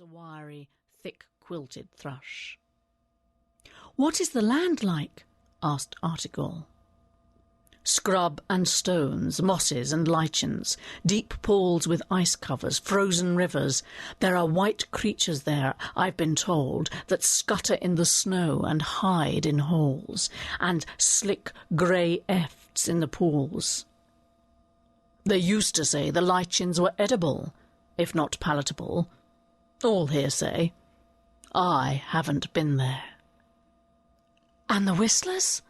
a wiry, thick-quilted thrush. "What is the land like?" asked Artigall. "Scrub and stones, mosses and lichens, deep pools with ice covers, frozen rivers. There are white creatures there, I've been told, that scutter in the snow and hide in holes, and slick grey efts in the pools. They used to say the lichens were edible, if not palatable. All hearsay. I haven't been there." "And the whistlers?"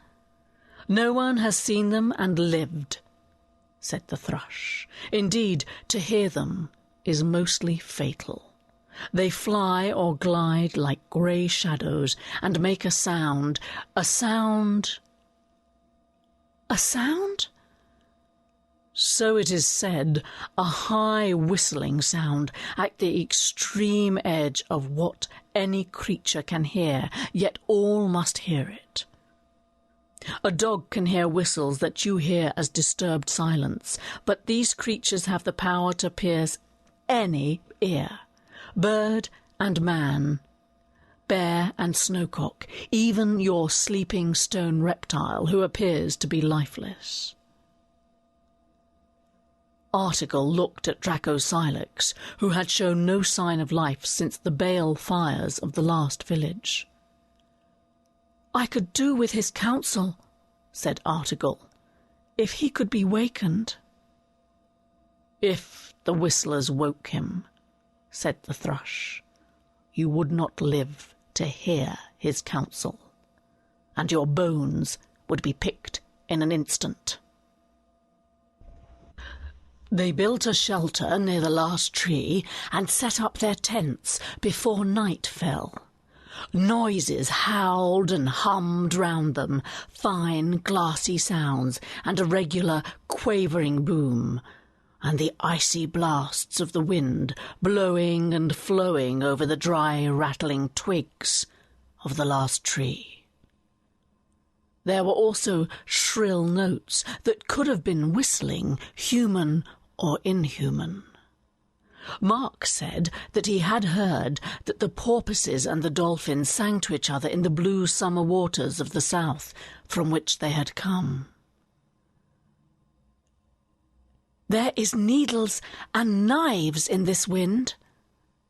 "No one has seen them and lived," said the thrush. "Indeed, to hear them is mostly fatal. They fly or glide like grey shadows and make a sound. A sound?" "A sound?" "So it is said, a high whistling sound at the extreme edge of what any creature can hear, yet all must hear it. A dog can hear whistles that you hear as disturbed silence, but these creatures have the power to pierce any ear, bird and man, bear and snowcock, even your sleeping stone reptile who appears to be lifeless." Artigall looked at Draco Silex, who had shown no sign of life since the bale fires of the last village. "I could do with his counsel," said Artigall, "if he could be wakened." "If the whistlers woke him," said the thrush, "you would not live to hear his counsel, and your bones would be picked in an instant." They built a shelter near the last tree and set up their tents before night fell. Noises howled and hummed round them, fine glassy sounds and a regular quavering boom, and the icy blasts of the wind blowing and flowing over the dry rattling twigs of the last tree. There were also shrill notes that could have been whistling, human or inhuman. Mark said that he had heard that the porpoises and the dolphins sang to each other in the blue summer waters of the south from which they had come. "There is needles and knives in this wind,"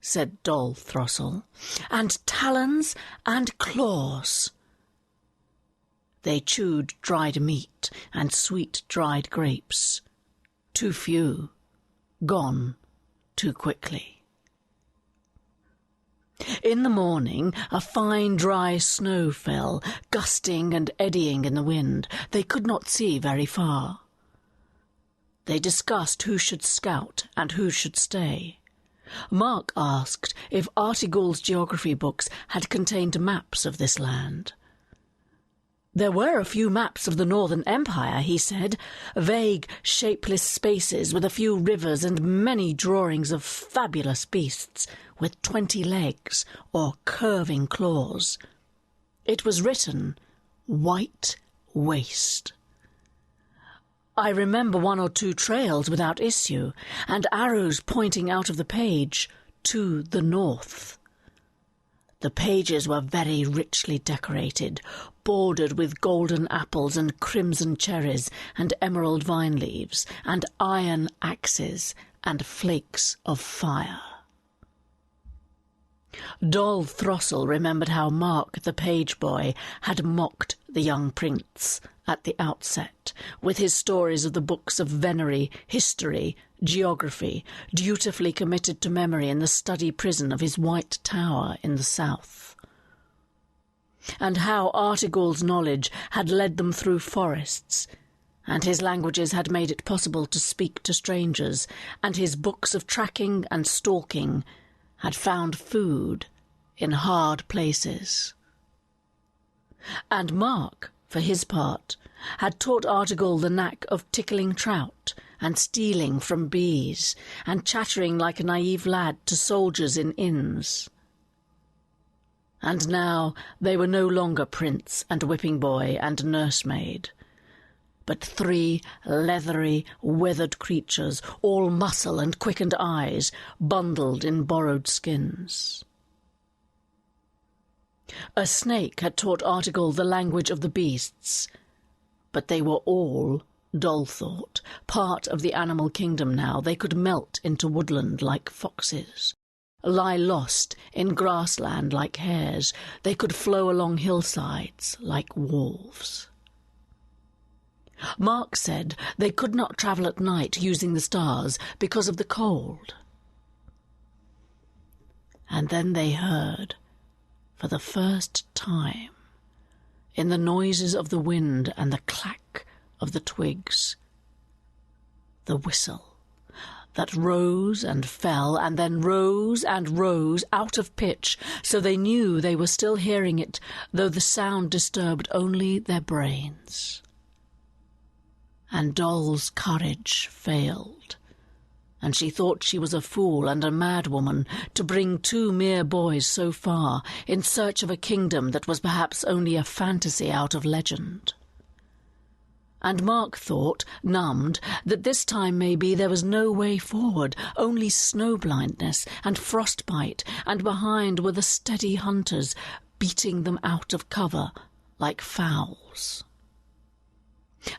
said Dol Throssell, "and talons and claws." They chewed dried meat and sweet dried grapes. Too few, gone too quickly. In the morning, a fine dry snow fell, gusting and eddying in the wind. They could not see very far. They discussed who should scout and who should stay. Mark asked if Artigall's geography books had contained maps of this land. There were a few maps of the Northern Empire, he said, vague, shapeless spaces with a few rivers and many drawings of fabulous beasts with 20 legs or curving claws. It was written, "White Waste." I remember 1 or 2 trails without issue, and arrows pointing out of the page to the north. The pages were very richly decorated, bordered with golden apples and crimson cherries and emerald vine leaves and iron axes and flakes of fire. Dol Throssell remembered how Mark, the page boy, had mocked the young prince at the outset, with his stories of the books of venery, history, geography, dutifully committed to memory in the study prison of his White Tower in the south, and how Artigall's knowledge had led them through forests, and his languages had made it possible to speak to strangers, and his books of tracking and stalking had found food in hard places. And Mark, for his part, had taught Artigall the knack of tickling trout and stealing from bees and chattering like a naive lad to soldiers in inns. And now they were no longer prince and whipping boy and nursemaid, but 3 leathery, weathered creatures, all muscle and quickened eyes, bundled in borrowed skins. A snake had taught Article the language of the beasts, but they were all, Dol thought, part of the animal kingdom now. They could melt into woodland like foxes, lie lost in grassland like hares. They could flow along hillsides like wolves. Mark said they could not travel at night using the stars because of the cold. And then they heard, for the first time, in the noises of the wind and the clack of the twigs, the whistle that rose and fell and then rose and rose out of pitch, so they knew they were still hearing it, though the sound disturbed only their brains. And Dol's courage failed, and she thought she was a fool and a madwoman to bring 2 mere boys so far in search of a kingdom that was perhaps only a fantasy out of legend. And Mark thought, numbed, that this time maybe there was no way forward, only snow-blindness and frostbite, and behind were the steady hunters, beating them out of cover like fowls.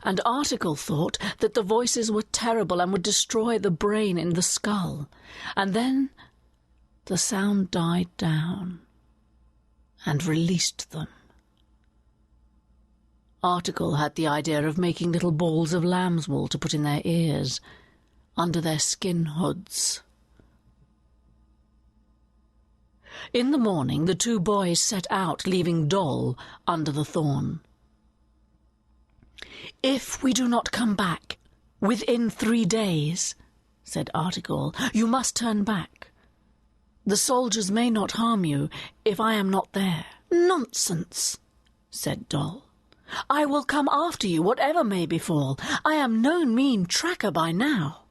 And Article thought that the voices were terrible and would destroy the brain in the skull. And then the sound died down and released them. Article had the idea of making little balls of lamb's wool to put in their ears, under their skin hoods. In the morning the 2 boys set out, leaving Dol under the thorn. "If we do not come back within 3 days," said Article, "you must turn back. The soldiers may not harm you if I am not there." "Nonsense," said Dol. "I will come after you, whatever may befall. I am no mean tracker by now."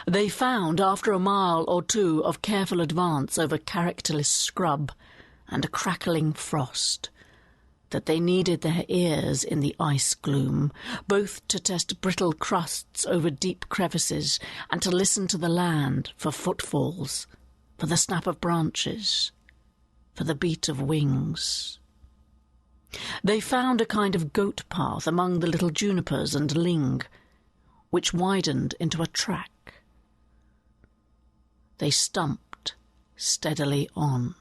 They found, after a mile or 2 of careful advance over characterless scrub and a crackling frost, that they needed their ears in the ice gloom, both to test brittle crusts over deep crevices and to listen to the land for footfalls, for the snap of branches, for the beat of wings. They found a kind of goat path among the little junipers and ling, which widened into a track. They stumped steadily on.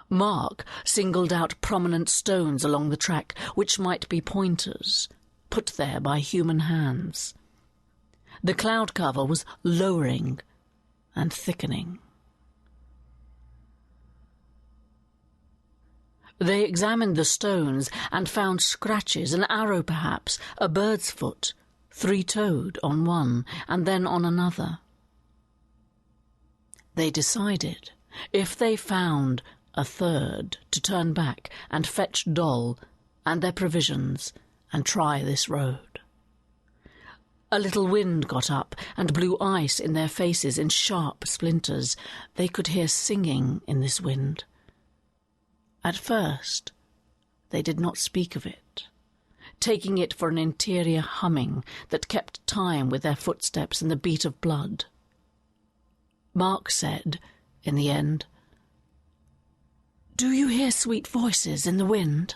Mark singled out prominent stones along the track, which might be pointers, put there by human hands. The cloud cover was lowering and thickening. They examined the stones and found scratches, an arrow perhaps, a bird's foot, 3-toed on one and then on another. They decided, if they found a third, to turn back and fetch Dol and their provisions and try this road. A little wind got up and blew ice in their faces in sharp splinters. They could hear singing in this wind. At first, they did not speak of it, taking it for an interior humming that kept time with their footsteps and the beat of blood. Mark said, in the end, "Do you hear sweet voices in the wind?"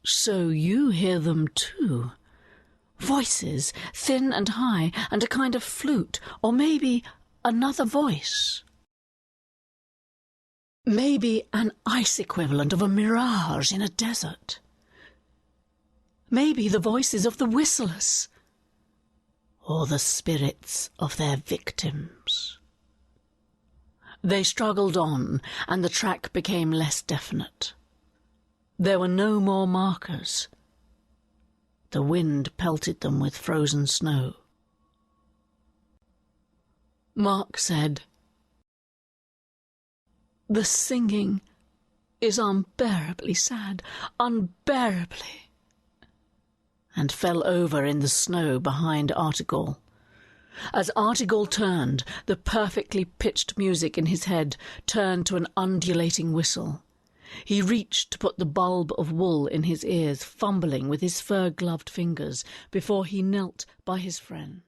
"So you hear them too. Voices, thin and high, and a kind of flute, or maybe another voice. Maybe an ice equivalent of a mirage in a desert. Maybe the voices of the whistlers, or the spirits of their victims." They struggled on, and the track became less definite. There were no more markers. The wind pelted them with frozen snow. Mark said, "The singing is unbearably sad, unbearably," and fell over in the snow behind Article. As Article turned, the perfectly pitched music in his head turned to an undulating whistle. He reached to put the bulb of wool in his ears, fumbling with his fur-gloved fingers before he knelt by his friend.